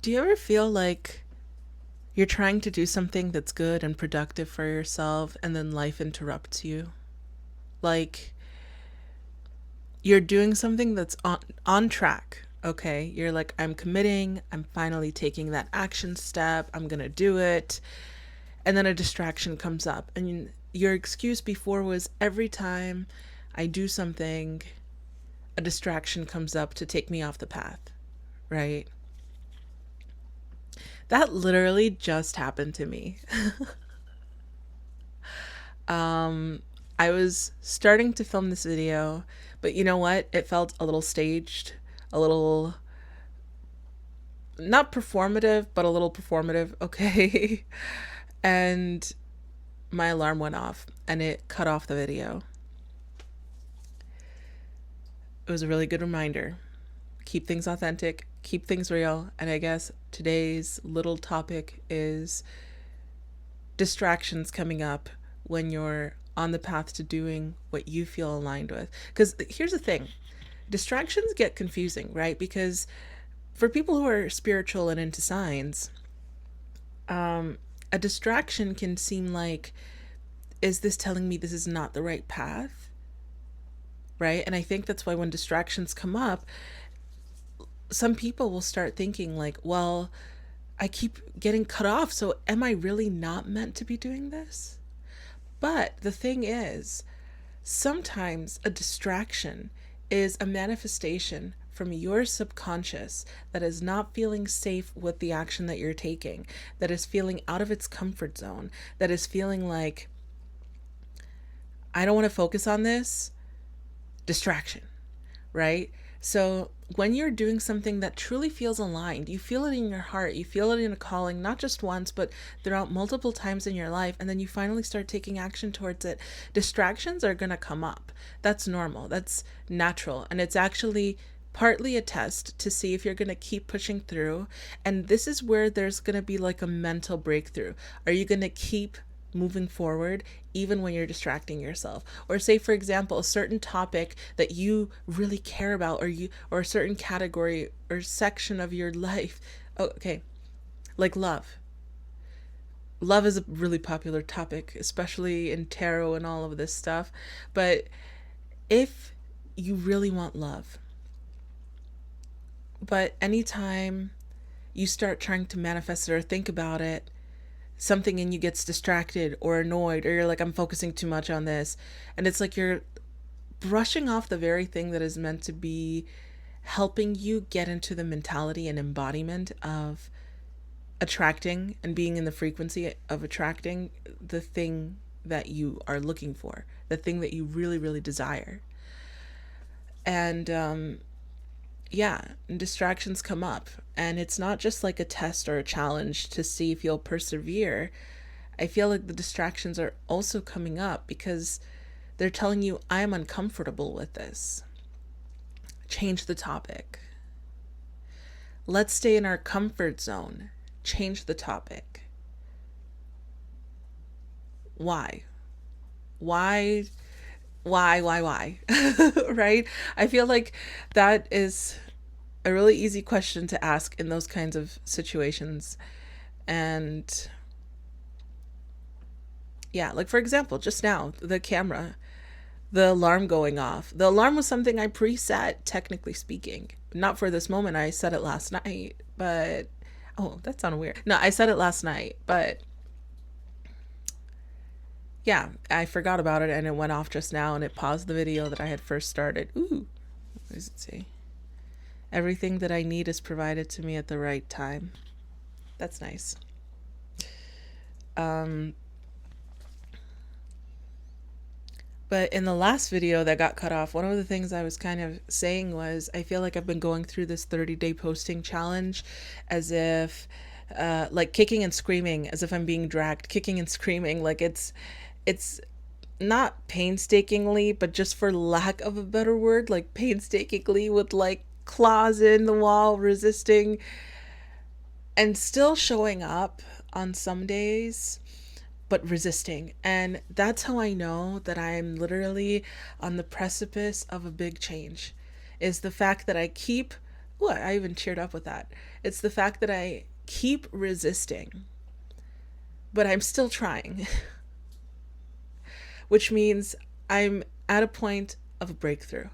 Do you ever feel like you're trying to do something that's good and productive for yourself and then life interrupts you? Like you're doing something that's on track. Okay? You're like I'm committing, I'm finally taking that action step, I'm going to do it. And then a distraction comes up and your excuse before was every time I do something, a distraction comes up to take me off the path, right? That literally just happened to me. I was starting to film this video, but you know what? It felt a little staged, a little not performative, but a little performative, okay? And my alarm went off and it cut off the video. It was a really good reminder. Keep things authentic, keep things real, and I guess today's little topic is distractions coming up when you're on the path to doing what you feel aligned with. Because here's the thing, distractions get confusing, right? Because for people who are spiritual and into signs, a distraction can seem like, is this telling me this is not the right path? Right? And I think that's why when distractions come up, some people will start thinking, like, well, I keep getting cut off. So am I really not meant to be doing this? But the thing is, sometimes a distraction is a manifestation from your subconscious that is not feeling safe with the action that you're taking, that is feeling out of its comfort zone, that is feeling like, I don't want to focus on this. Distraction, right? So when you're doing something that truly feels aligned, you feel it in your heart, you feel it in a calling, not just once, but throughout multiple times in your life, and then you finally start taking action towards it, distractions are going to come up. That's normal, that's natural, and it's actually partly a test to see if you're going to keep pushing through. And this is where there's going to be like a mental breakthrough. Are you going to keep moving forward even when you're distracting yourself? Or say for example a certain topic that you really care about, or a certain category or section of your life. Oh, okay, like love is a really popular topic, especially in tarot and all of this stuff. But if you really want love, but anytime you start trying to manifest it or think about it, something in you gets distracted or annoyed, or you're like, I'm focusing too much on this. And it's like you're brushing off the very thing that is meant to be helping you get into the mentality and embodiment of attracting and being in the frequency of attracting the thing that you are looking for, the thing that you really, really desire. And yeah, and distractions come up. And it's not just like a test or a challenge to see if you'll persevere. I feel like the distractions are also coming up because they're telling you, I am uncomfortable with this. Change the topic. Let's stay in our comfort zone. Change the topic. Why? Why? Why? Right? I feel like that is a really easy question to ask in those kinds of situations. And yeah, like for example, just now, the camera, the alarm going off. The alarm was something I preset, technically speaking. Not for this moment, I set it last night, but oh, that sounded weird. No, I set it last night, but yeah, I forgot about it and it went off just now and it paused the video that I had first started. Ooh, what does it say? Everything that I need is provided to me at the right time. That's nice. Um, But in the last video that got cut off, one of the things I was kind of saying was I feel like I've been going through this 30-day posting challenge as if, like kicking and screaming, as if I'm being dragged, kicking and screaming. Like it's not painstakingly, but just for lack of a better word, like painstakingly with like claws in the wall, resisting and still showing up on some days but resisting. And that's how I know that I'm literally on the precipice of a big change, is the fact that I keep Ooh, I even cheered up with that. It's the fact that I keep resisting, but I'm still trying, which means I'm at a point of a breakthrough.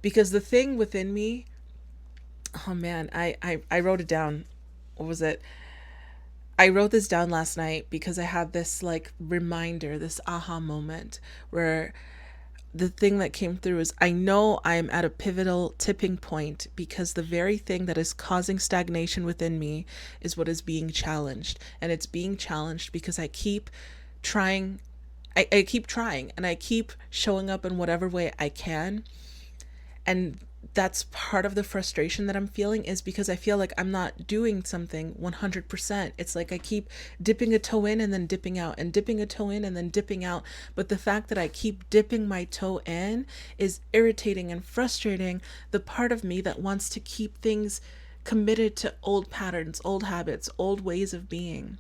Because the thing within me, oh man, I wrote it down. What was it? I wrote this down last night because I had this like reminder, this aha moment where the thing that came through is I know I'm at a pivotal tipping point because the very thing that is causing stagnation within me is what is being challenged. And it's being challenged because I keep trying. I keep trying and I keep showing up in whatever way I can. And that's part of the frustration that I'm feeling is because I feel like I'm not doing something 100%. It's like I keep dipping a toe in and then dipping out and dipping a toe in and then dipping out. But the fact that I keep dipping my toe in is irritating and frustrating the part of me that wants to keep things committed to old patterns, old habits, old ways of being.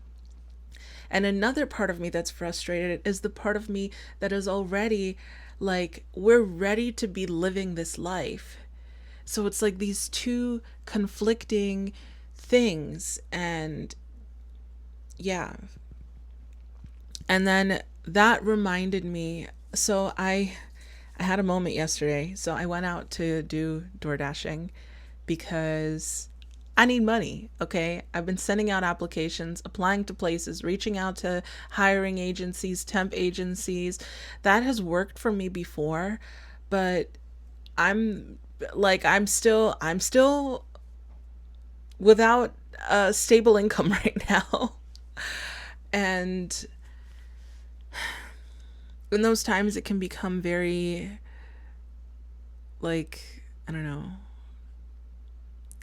And another part of me that's frustrated is the part of me that is already like, we're ready to be living this life. So it's like these two conflicting things. And yeah. And then that reminded me. So I had a moment yesterday. So I went out to do door dashing because I need money, okay? I've been sending out applications, applying to places, reaching out to hiring agencies, temp agencies. That has worked for me before, but I'm I'm still without a stable income right now. And in those times it can become very like, I don't know,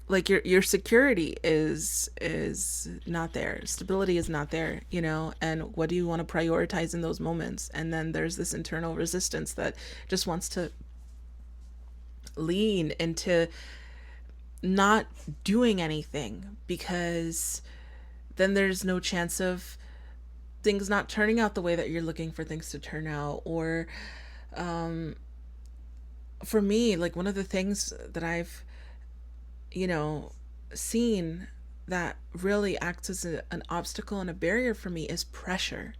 like your security is not there, stability is not there, and what do you want to prioritize in those moments? And then there's this internal resistance that just wants to lean into not doing anything because then there's no chance of things not turning out the way that you're looking for things to turn out. Or for me, like one of the things that I've you know, seen that really acts as an obstacle and a barrier for me is pressure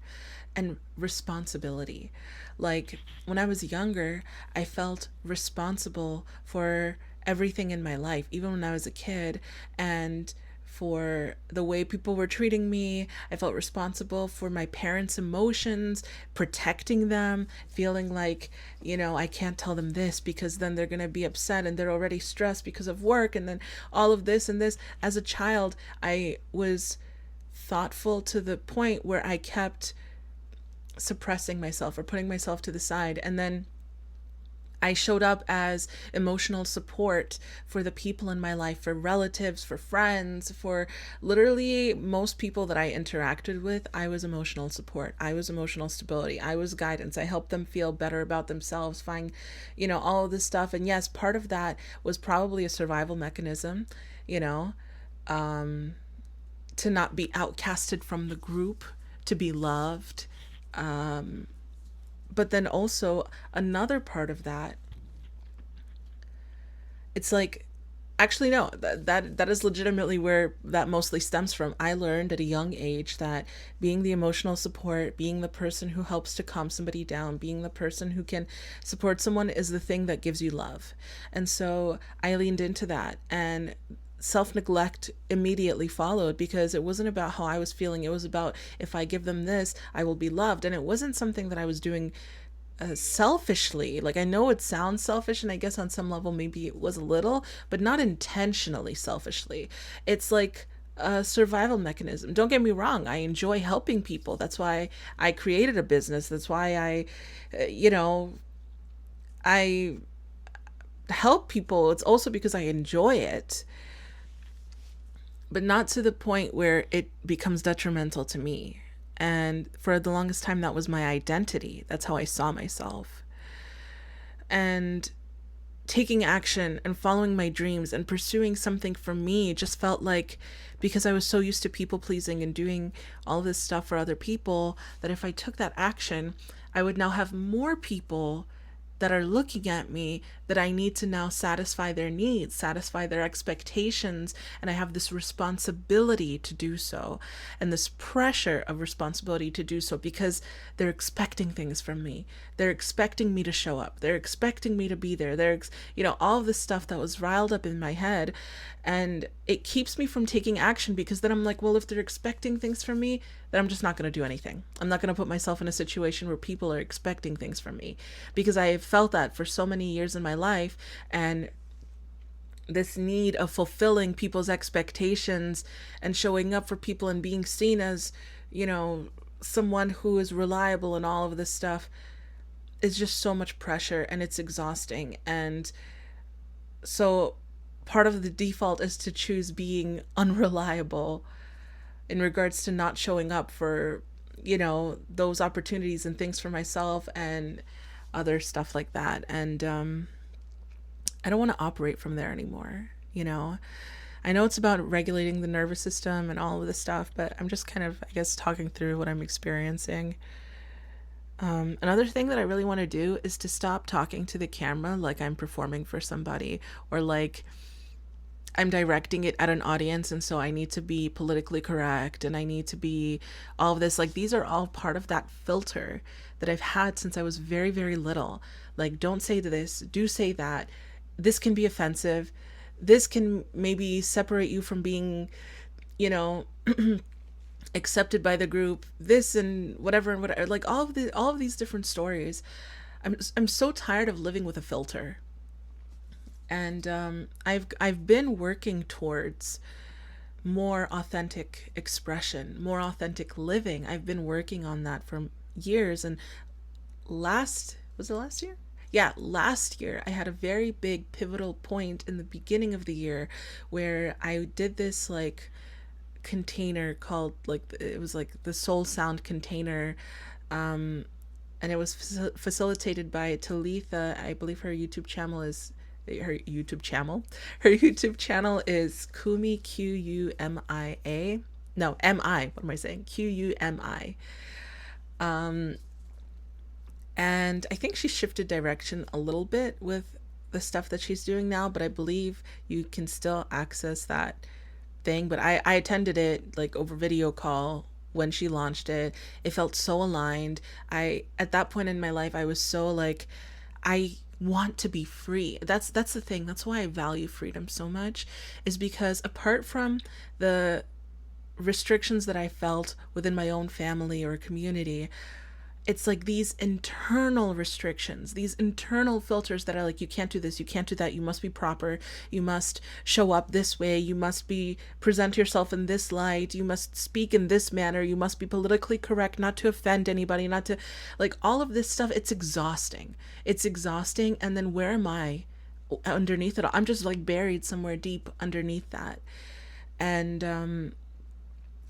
and responsibility. Like when I was younger, I felt responsible for everything in my life, even when I was a kid, and for the way people were treating me. I felt responsible for my parents' emotions, protecting them, feeling like, I can't tell them this because then they're going to be upset and they're already stressed because of work and then all of this and this. As a child, I was thoughtful to the point where I kept suppressing myself or putting myself to the side. And then I showed up as emotional support for the people in my life, for relatives, for friends, for literally most people that I interacted with. I was emotional support. I was emotional stability. I was guidance. I helped them feel better about themselves, find, all of this stuff. And yes, part of that was probably a survival mechanism, you know, to not be outcasted from the group, to be loved. But then also another part of that, it's like, actually no, that is legitimately where that mostly stems from. I learned at a young age that being the emotional support, being the person who helps to calm somebody down, being the person who can support someone is the thing that gives you love. And so I leaned into that, and self neglect immediately followed because it wasn't about how I was feeling. It was about, if I give them this, I will be loved. And it wasn't something that I was doing selfishly. Like, I know it sounds selfish, and I guess on some level maybe it was a little, but not intentionally selfishly. It's like a survival mechanism. Don't get me wrong, I enjoy helping people. That's why I created a business. That's why I help people. It's also because I enjoy it, but not to the point where it becomes detrimental to me. And for the longest time, that was my identity. That's how I saw myself. And taking action and following my dreams and pursuing something for me just felt like, because I was so used to people pleasing and doing all this stuff for other people, that if I took that action, I would now have more people that are looking at me that I need to now satisfy their needs, satisfy their expectations, and I have this responsibility to do so, and this pressure of responsibility to do so because they're expecting things from me. They're expecting me to show up. They're expecting me to be there. All of this stuff that was riled up in my head, and it keeps me from taking action because then I'm like, well, if they're expecting things from me, then I'm just not going to do anything. I'm not going to put myself in a situation where people are expecting things from me because I have felt that for so many years in my life. And this need of fulfilling people's expectations and showing up for people and being seen as, someone who is reliable and all of this stuff is just so much pressure and it's exhausting. And so part of the default is to choose being unreliable in regards to not showing up for, those opportunities and things for myself and other stuff like that. And I don't want to operate from there anymore. I know it's about regulating the nervous system and all of this stuff, but I'm just kind of, I guess, talking through what I'm experiencing. Another thing that I really want to do is to stop talking to the camera like I'm performing for somebody, or like I'm directing it at an audience, and so I need to be politically correct and I need to be all of this. Like, these are all part of that filter that I've had since I was very, very little. Like, don't say this, do say that. This can be offensive. This can maybe separate you from being, you know, accepted by the group. This and whatever. Like all of these different stories. I'm so tired of living with a filter. And I've been working towards more authentic expression, more authentic living. I've been working on that for years. And was it last year? Yeah, last year I had a very big pivotal point in the beginning of the year where I did this like container called, like, it was like the Soul Sound container. And it was facilitated by Talitha. I believe her YouTube channel is Kumi, Qumia. No, Mi. What am I saying? Qumi. And I think she shifted direction a little bit with the stuff that she's doing now, but I believe you can still access that thing. But I attended it like over video call when she launched it. It felt so aligned. At that point in my life, I was so like, I want to be free. That's the thing. That's why I value freedom so much, is because apart from the restrictions that I felt within my own family or community, it's like these internal restrictions, these internal filters that are like, you can't do this, you can't do that, you must be proper, you must show up this way, you must be present yourself in this light, you must speak in this manner, you must be politically correct, not to offend anybody, not to, like, all of this stuff. It's exhausting. It's exhausting. And then where am I underneath it all? I'm just like buried somewhere deep underneath that. And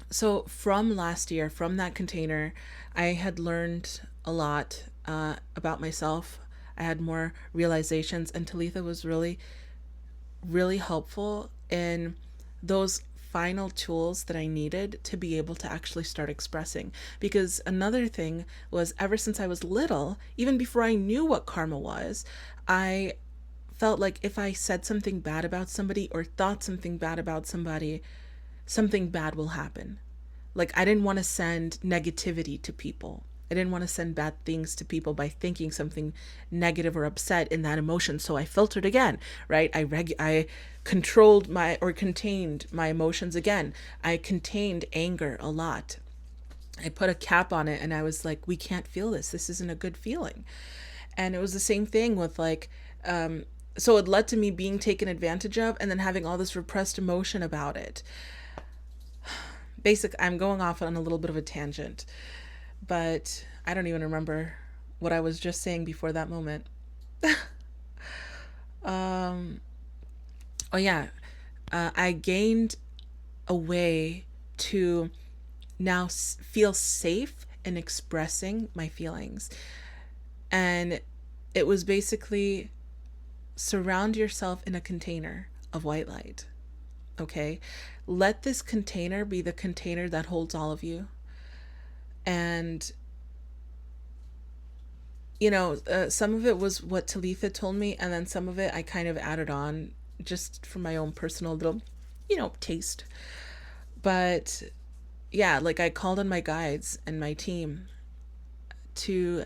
so from last year, from that container, I had learned a lot about myself. I had more realizations, and Talitha was really, really helpful in those final tools that I needed to be able to actually start expressing. Because another thing was, ever since I was little, even before I knew what karma was, I felt like if I said something bad about somebody or thought something bad about somebody, something bad will happen. Like, I didn't want to send negativity to people. I didn't want to send bad things to people by thinking something negative or upset in that emotion. So I filtered again, right? I controlled or contained my emotions again. I contained anger a lot. I put a cap on it and I was like, we can't feel this. This isn't a good feeling. And it was the same thing with like, so it led to me being taken advantage of and then having all this repressed emotion about it. I'm going off on a little bit of a tangent, but I don't even remember what I was just saying before that moment. Oh yeah, I gained a way to now feel safe in expressing my feelings. And it was basically surround yourself in a container of white light. Okay? Let this container be the container that holds all of you. And some of it was what Talitha told me, and then some of it I kind of added on just for my own personal little, taste. But yeah, like I called on my guides and my team to,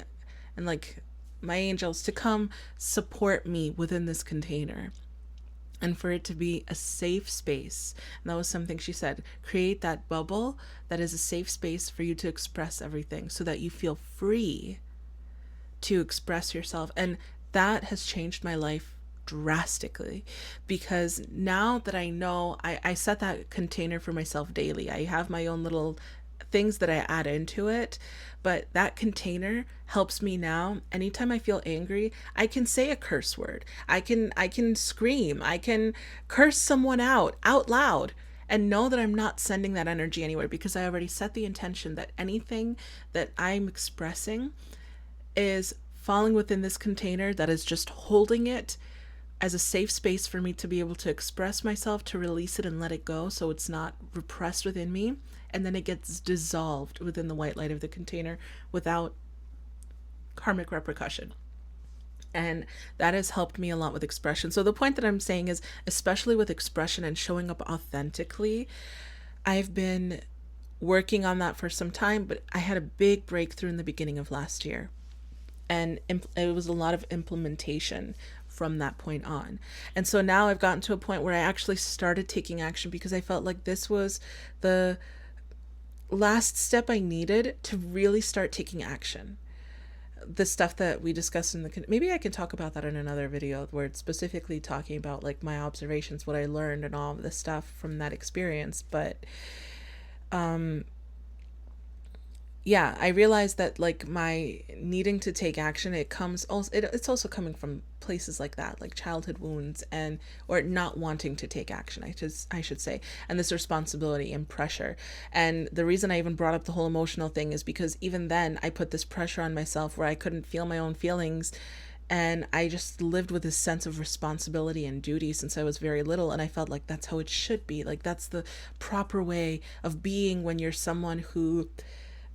and like my angels to come support me within this container and for it to be a safe space. And that was something she said, create that bubble that is a safe space for you to express everything so that you feel free to express yourself. And that has changed my life drastically because now that I know, I set that container for myself daily. I have my own little things that I add into it, but that container helps me now. Anytime I feel angry, I can say a curse word. I can scream. I can curse someone out loud and know that I'm not sending that energy anywhere because I already set the intention that anything that I'm expressing is falling within this container that is just holding it as a safe space for me to be able to express myself, to release it and let it go so it's not repressed within me. And then it gets dissolved within the white light of the container without karmic repercussion. And that has helped me a lot with expression. So the point that I'm saying is, especially with expression and showing up authentically, I've been working on that for some time, but I had a big breakthrough in the beginning of last year. And it was a lot of implementation from that point on. And so now I've gotten to a point where I actually started taking action because I felt like this was the last step I needed to really start taking action. The stuff that we discussed in the, maybe I can talk about that in another video where it's specifically talking about like my observations, what I learned and all of the stuff from that experience. But yeah, I realized that like my needing to take action, it comes also, it's also coming from places like that, like childhood wounds and or not wanting to take action. I should say, and this responsibility and pressure. And the reason I even brought up the whole emotional thing is because even then I put this pressure on myself where I couldn't feel my own feelings. And I just lived with this sense of responsibility and duty since I was very little. And I felt like that's how it should be. Like that's the proper way of being when you're someone who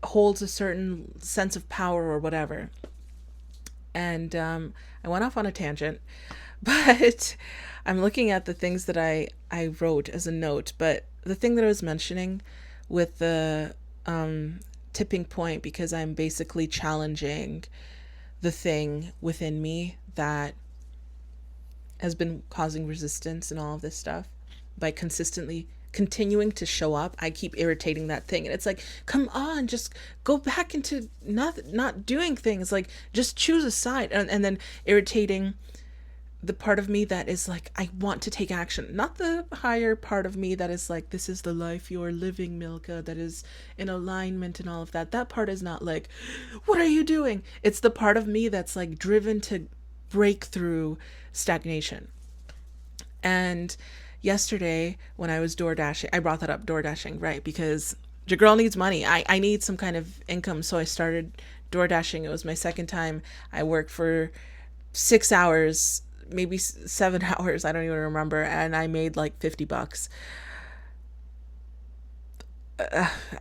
holds a certain sense of power or whatever. And I went off on a tangent, but I'm looking at the things that I wrote as a note. But the thing that I was mentioning with the tipping point, because I'm basically challenging the thing within me that has been causing resistance and all of this stuff by consistently continuing to show up. I keep irritating that thing and it's like, come on, just go back into not doing things, like just choose a side. And then irritating the part of me that is like, I want to take action, not the higher part of me that is like, this is the life you're living, Milka, that is in alignment and all of that. That part is not like, what are you doing? It's the part of me that's like driven to break through stagnation. And yesterday when I was door dashing, I brought that up, door dashing, right? Because your girl needs money. I need some kind of income. So I started door dashing. It was my second time. I worked for 6 hours, maybe 7 hours. I don't even remember. And I made like $50.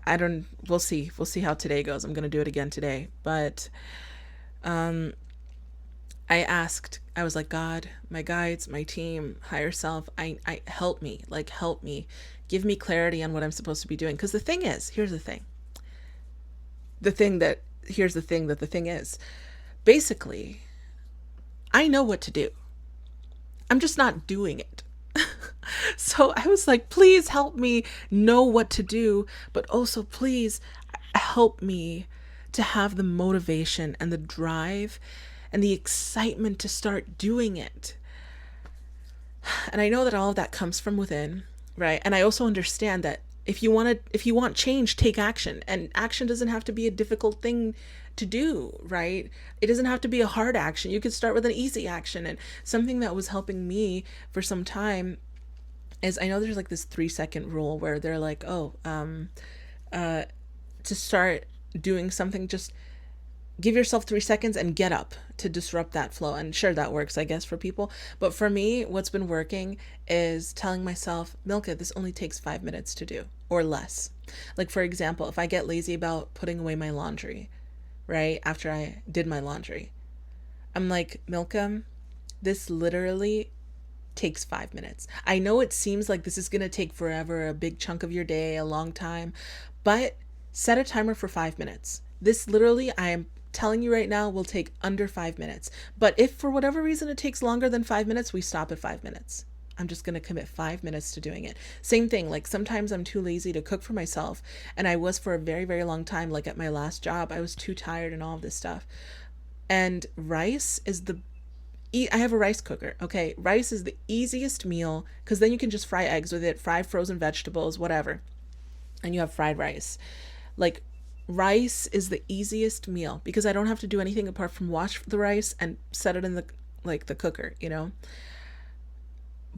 I don't, we'll see. We'll see how today goes. I'm going to do it again today. But I asked, I was like, God, my guides, my team, higher self, I help me, like help me, give me clarity on what I'm supposed to be doing. Because the thing is, here's the thing. Here's the thing that the thing is, basically, I know what to do. I'm just not doing it. So I was like, please help me know what to do, but also please help me to have the motivation and the drive and the excitement to start doing it. And I know that all of that comes from within, right? And I also understand that if you want change, take action. And action doesn't have to be a difficult thing to do, right? It doesn't have to be a hard action. You could start with an easy action. And something that was helping me for some time is, I know there's like this 3-second rule where they're like, oh, to start doing something, just give yourself 3 seconds and get up to disrupt that flow. And sure, that works, I guess, for people. But for me, what's been working is telling myself, Milka, this only takes 5 minutes to do or less. Like, for example, if I get lazy about putting away my laundry, right, after I did my laundry, I'm like, Milka, this literally takes 5 minutes. I know it seems like this is going to take forever, a big chunk of your day, a long time, but set a timer for 5 minutes. This literally, I am telling you right now, will take under 5 minutes. But if for whatever reason it takes longer than 5 minutes, we stop at 5 minutes. I'm just going to commit 5 minutes to doing it. Same thing, like sometimes I'm too lazy to cook for myself. And I was for a very, very long time, like at my last job, I was too tired and all of this stuff. And rice is the I have a rice cooker. Okay, rice is the easiest meal because then you can just fry eggs with it, fry frozen vegetables, whatever, and you have fried rice. Like, rice is the easiest meal because I don't have to do anything apart from wash the rice and set it in the cooker, you know?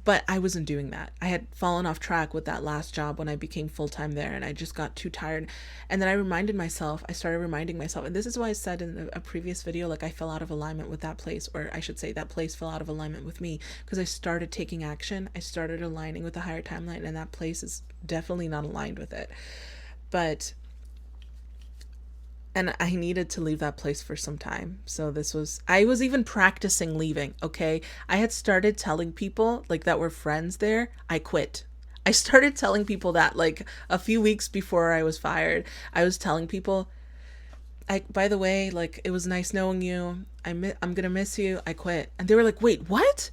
But I wasn't doing that. I had fallen off track with that last job when I became full time there, and I just got too tired. And then I started reminding myself, and this is why I said in a previous video, like I fell out of alignment with that place, or I should say that place fell out of alignment with me because I started taking action. I started aligning with the higher timeline, and that place is definitely not aligned with it. But and I needed to leave that place for some time. So I was even practicing leaving, okay? I had started telling people like that were friends there, I quit. I started telling people that like a few weeks before I was fired. I was telling people, by the way, like it was nice knowing you. I'm going to miss you. I quit. And they were like, "Wait, what?"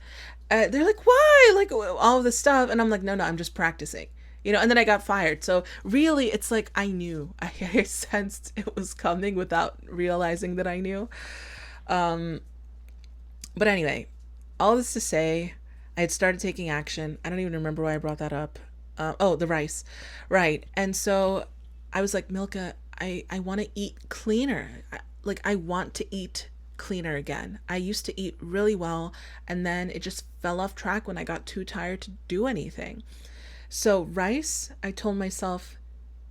They're like, "Why?" Like all of this stuff, and I'm like, "No, no, I'm just practicing." And then I got fired. So really, it's like I knew. I sensed it was coming without realizing that I knew. But anyway, all this to say, I had started taking action. I don't even remember why I brought that up. Oh, the rice. Right. And so I was like, Milka, I want to eat cleaner. I want to eat cleaner again. I used to eat really well, and then it just fell off track when I got too tired to do anything. So, rice, I told myself,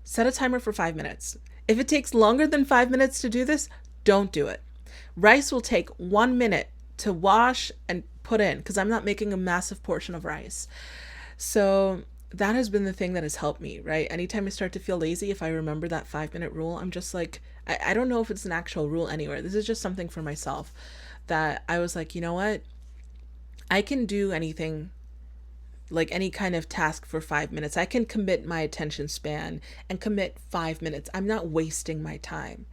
set a timer for 5 minutes. If it takes longer than 5 minutes to do this, don't do it. Rice will take 1 minute to wash and put in because I'm not making a massive portion of rice. So, that has been the thing that has helped me, right? Anytime I start to feel lazy, if I remember that 5 minute rule, I'm just like, I don't know if it's an actual rule anywhere. This is just something for myself that I was like, you know what? I can do anything, like any kind of task for 5 minutes. I can commit my attention span and commit 5 minutes. I'm not wasting my time.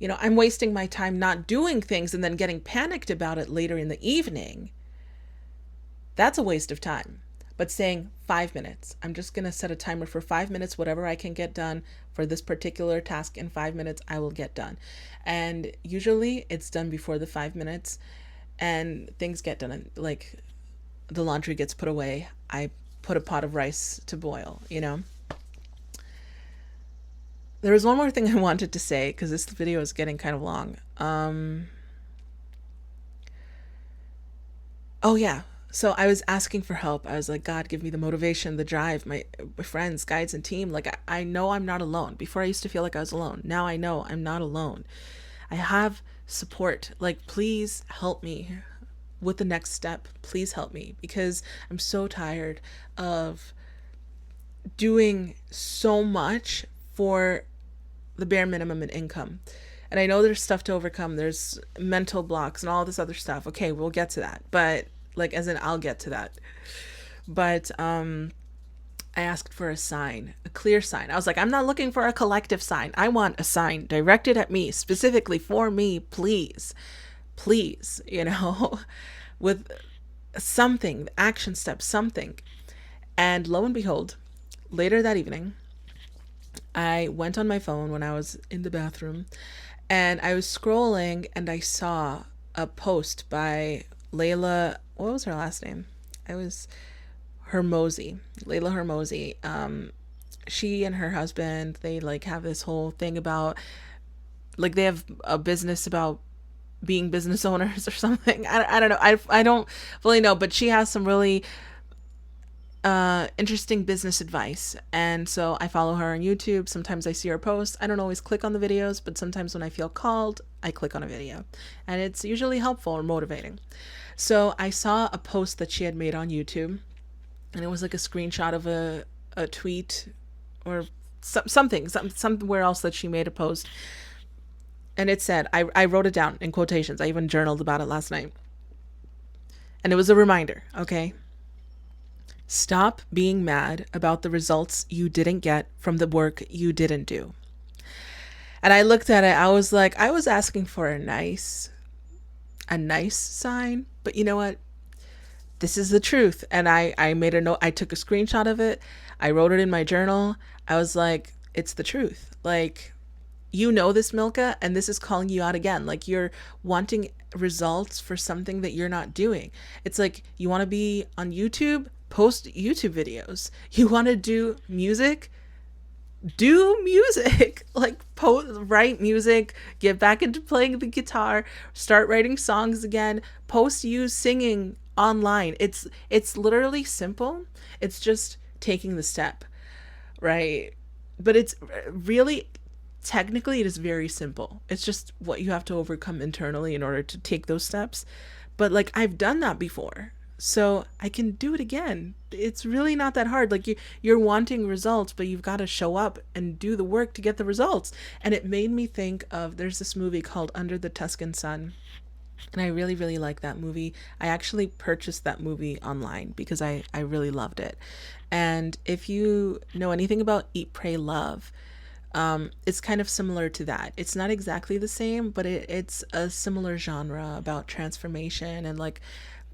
I'm wasting my time not doing things and then getting panicked about it later in the evening. That's a waste of time. But saying 5 minutes, I'm just going to set a timer for 5 minutes, whatever I can get done for this particular task in 5 minutes, I will get done. And usually it's done before the 5 minutes and things get done. Like the laundry gets put away. I put a pot of rice to boil. There was one more thing I wanted to say because this video is getting kind of long. Oh, yeah. So I was asking for help. I was like, God, give me the motivation, the drive, my friends, guides, and team. Like, I know I'm not alone. Before I used to feel like I was alone. Now I know I'm not alone. I have support. Like, please help me with the next step. Please help me because I'm so tired of doing so much for the bare minimum in income. And I know there's stuff to overcome. There's mental blocks and all this other stuff. Okay, we'll get to that. But like as in I'll get to that. But I asked for a sign, a clear sign. I was like, I'm not looking for a collective sign. I want a sign directed at me, specifically for me, please. Please, with something, action steps, something. And lo and behold, later that evening, I went on my phone when I was in the bathroom and I was scrolling and I saw a post by Layla. What was her last name? I was Hormozi, Layla Hormozi. She and her husband, they like have this whole thing about like they have a business about being business owners or something. I don't know. I don't fully know, but she has some really interesting business advice. And so I follow her on YouTube. Sometimes I see her posts. I don't always click on the videos, but sometimes when I feel called, I click on a video. And it's usually helpful or motivating. So I saw a post that she had made on YouTube, and it was like a screenshot of a tweet or somewhere else that she made a post. And it said, I wrote it down in quotations. I even journaled about it last night. And it was a reminder, okay? Stop being mad about the results you didn't get from the work you didn't do. And I looked at it, I was like, I was asking for a nice sign, but you know what? This is the truth. And I made a note, I took a screenshot of it, I wrote it in my journal. I was like, it's the truth. Like, you know this, Milka, and this is calling you out again. Like, you're wanting results for something that you're not doing. It's like, you want to be on YouTube, post YouTube videos. You want to do music. Like, write music, get back into playing the guitar, start writing songs again, post you singing online. It's literally simple. It's just taking the step, right? But it's really, technically, it is very simple. It's just what you have to overcome internally in order to take those steps. But like, I've done that before, so I can do it again. It's really not that hard. Like, you're wanting results, but you've got to show up and do the work to get the results. And it made me think of, there's this movie called Under the Tuscan Sun, and I really, really like that movie. I actually purchased that movie online because I really loved it. And if you know anything about Eat, Pray, Love, it's kind of similar to that. It's not exactly the same, but it's a similar genre about transformation and like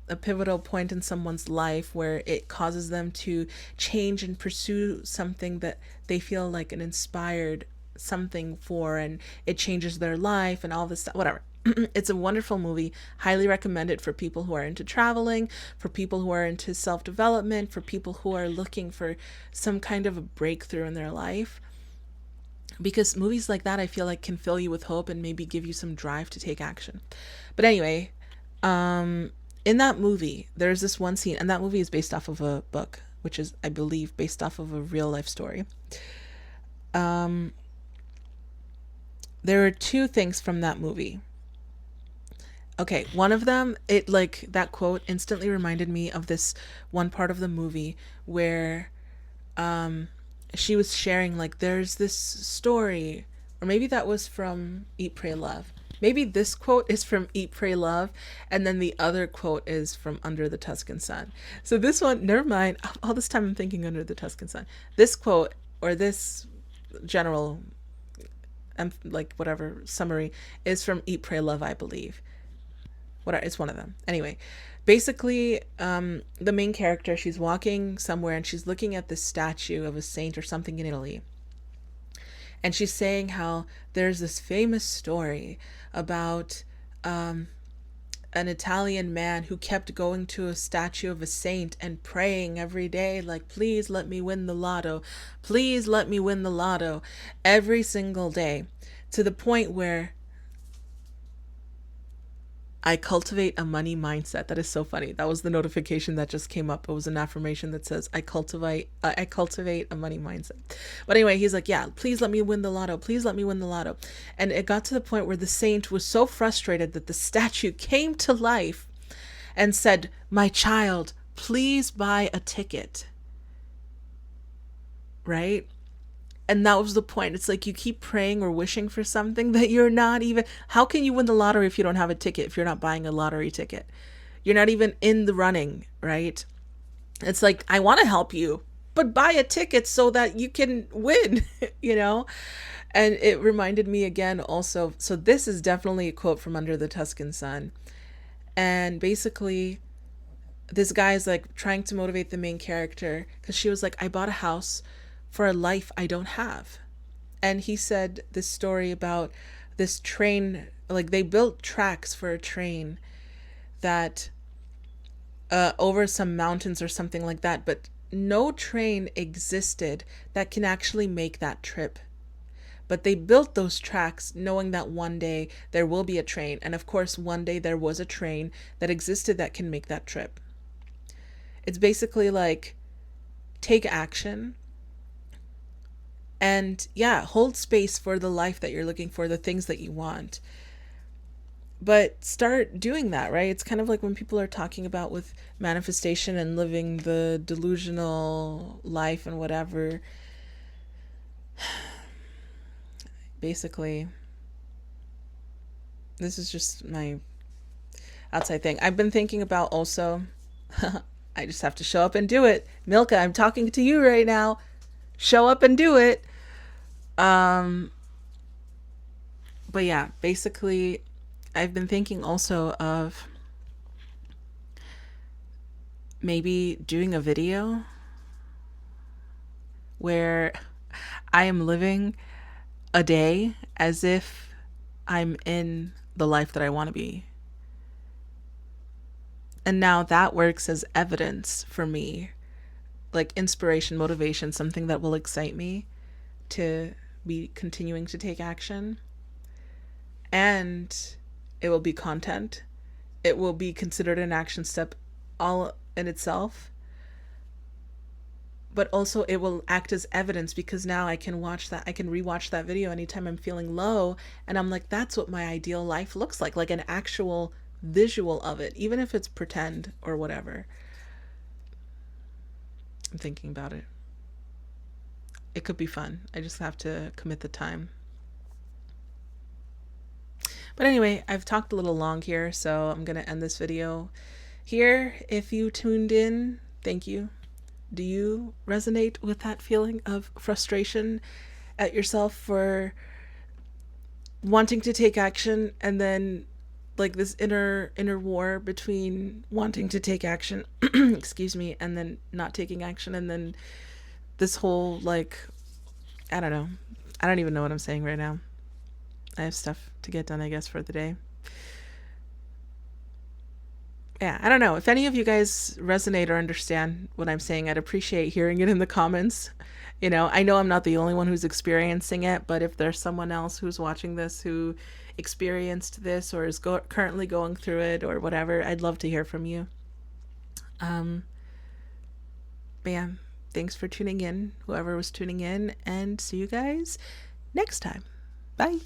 a pivotal point in someone's life where it causes them to change and pursue something that they feel like an inspired something for, and it changes their life and all this stuff, whatever. It's a wonderful movie. Highly recommend it for people who are into traveling, for people who are into self development, for people who are looking for some kind of a breakthrough in their life. Because movies like that, I feel like, can fill you with hope and maybe give you some drive to take action. But anyway, in that movie, there's this one scene, and that movie is based off of a book, which is, I believe, based off of a real life story. There are two things from that movie. Okay, one of them, it, like, that quote instantly reminded me of this one part of the movie where she was sharing, like, there's this story, or maybe that was from Eat, Pray, Love. Maybe this quote is from Eat, Pray, Love, and then the other quote is from Under the Tuscan Sun. So this one, never mind. All this time I'm thinking Under the Tuscan Sun. This quote, or this general, like, whatever summary, is from Eat, Pray, Love, I believe. What, it's one of them. Anyway, basically, the main character, she's walking somewhere and she's looking at this statue of a saint or something in Italy. And she's saying how there's this famous story about an Italian man who kept going to a statue of a saint and praying every day, like, please let me win the lotto. Please let me win the lotto, every single day, to the point where I cultivate a money mindset. That is so funny. That was the notification that just came up. It was an affirmation that says, I cultivate a money mindset. But anyway, he's like, yeah, please let me win the lotto. Please let me win the lotto. And it got to the point where the saint was so frustrated that the statue came to life and said, my child, please buy a ticket. Right? And that was the point. It's like, you keep praying or wishing for something that you're not even, how can you win the lottery if you don't have a ticket, if you're not buying a lottery ticket? You're not even in the running, right? It's like, I want to help you, but buy a ticket so that you can win, you know? And it reminded me again also, so this is definitely a quote from Under the Tuscan Sun. And basically, this guy is like trying to motivate the main character because she was like, I bought a house for a life I don't have. And he said this story about this train, like, they built tracks for a train that over some mountains or something like that, but no train existed that can actually make that trip. But they built those tracks knowing that one day there will be a train. And of course, one day there was a train that existed that can make that trip. It's basically like, take action. And yeah, hold space for the life that you're looking for, the things that you want. But start doing that, right? It's kind of like when people are talking about with manifestation and living the delusional life and whatever. Basically, This is just my outside thing. I've been thinking about also, I just have to show up and do it. Milka, I'm talking to you right now. Show up and do it. Um, but yeah, basically, I've been thinking also of maybe doing a video where I am living a day as if I'm in the life that I want to be. And now that works as evidence for me, like inspiration, motivation, something that will excite me to be continuing to take action. And it will be content. It will be considered an action step all in itself. But also it will act as evidence because now I can watch that, I can rewatch that video anytime I'm feeling low, and I'm like, that's what my ideal life looks like an actual visual of it, even if it's pretend or whatever. I'm thinking about it. It could be fun. I just have to commit the time. But anyway, I've talked a little long here, so I'm going to end this video here. If you tuned in, thank you. Do you resonate with that feeling of frustration at yourself for wanting to take action, and then like this inner war between wanting to take action excuse me, and then not taking action, and then this whole like, I don't know. I don't even know what I'm saying right now. I have stuff to get done, I guess, for the day. Yeah, I don't know. If any of you guys resonate or understand what I'm saying, I'd appreciate hearing it in the comments. I know I'm not the only one who's experiencing it, but if there's someone else who's watching this who experienced this or is currently going through it or whatever, I'd love to hear from you. But yeah, thanks for tuning in, whoever was tuning in, and see you guys next time. Bye.